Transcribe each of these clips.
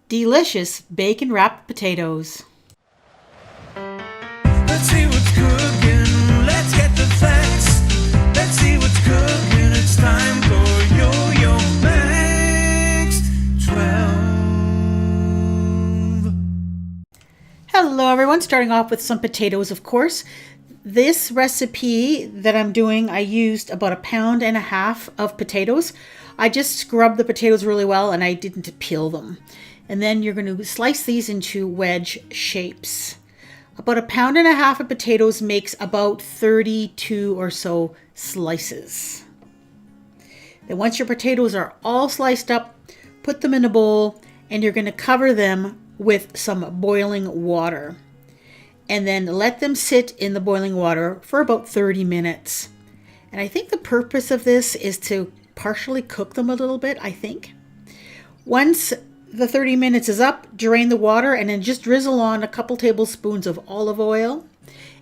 delicious bacon wrapped potatoes. Let's see what's cooking. Let's get the facts. Let's see what's cooking. It's time for Yo-Yo Max 12. Hello everyone, starting off with some potatoes, of course. This recipe that I'm doing, I used about 1.5 pounds of potatoes. I just scrubbed the potatoes really well and I didn't peel them. And then you're going to slice these into wedge shapes. About 1.5 pounds of potatoes makes about 32 or so slices. Then once your potatoes are all sliced up, put them in a bowl and you're going to cover them with some boiling water. And then let them sit in the boiling water for about 30 minutes. And I think the purpose of this is to partially cook them a little bit, I think. Once the 30 minutes is up, drain the water and then just drizzle on a couple tablespoons of olive oil.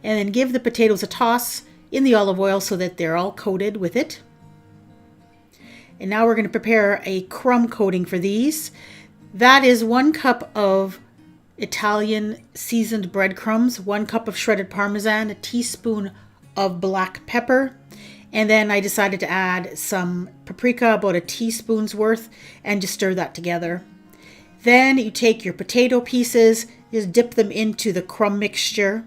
And then give the potatoes a toss in the olive oil so that they're all coated with it. And now we're going to prepare a crumb coating for these. That is 1 cup of Italian seasoned breadcrumbs, 1 cup of shredded parmesan, a teaspoon of black pepper, and then I decided to add some paprika, about a teaspoon's worth, and just stir that together. Then you take your potato pieces, just dip them into the crumb mixture,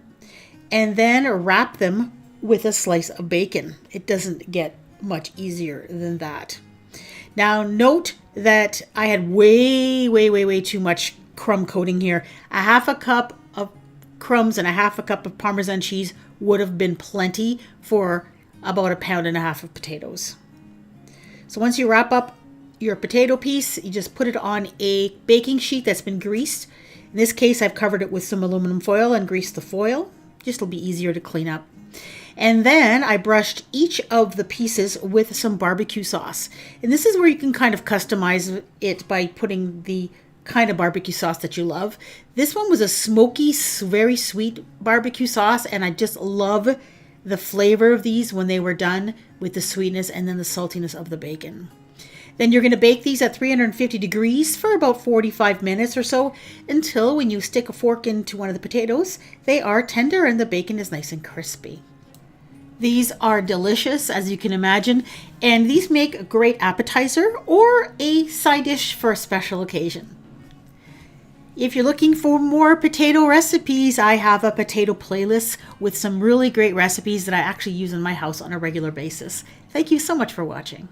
and then wrap them with a slice of bacon. It doesn't get much easier than that. Now note that I had way too much crumb coating here. 1/2 cup of crumbs and 1/2 cup of Parmesan cheese would have been plenty for about 1.5 pounds of potatoes. So once you wrap up your potato piece, you just put it on a baking sheet that's been greased. In this case, I've covered it with some aluminum foil and greased the foil. Just will be easier to clean up. And then I brushed each of the pieces with some barbecue sauce. And this is where you can kind of customize it by putting the kind of barbecue sauce that you love. This one was a smoky, very sweet barbecue sauce, and I just love the flavor of these when they were done with the sweetness and then the saltiness of the bacon. Then you're going to bake these at 350 degrees for about 45 minutes or so until when you stick a fork into one of the potatoes, they are tender and the bacon is nice and crispy. These are delicious, as you can imagine, and these make a great appetizer or a side dish for a special occasion. If you're looking for more potato recipes, I have a potato playlist with some really great recipes that I actually use in my house on a regular basis. Thank you so much for watching.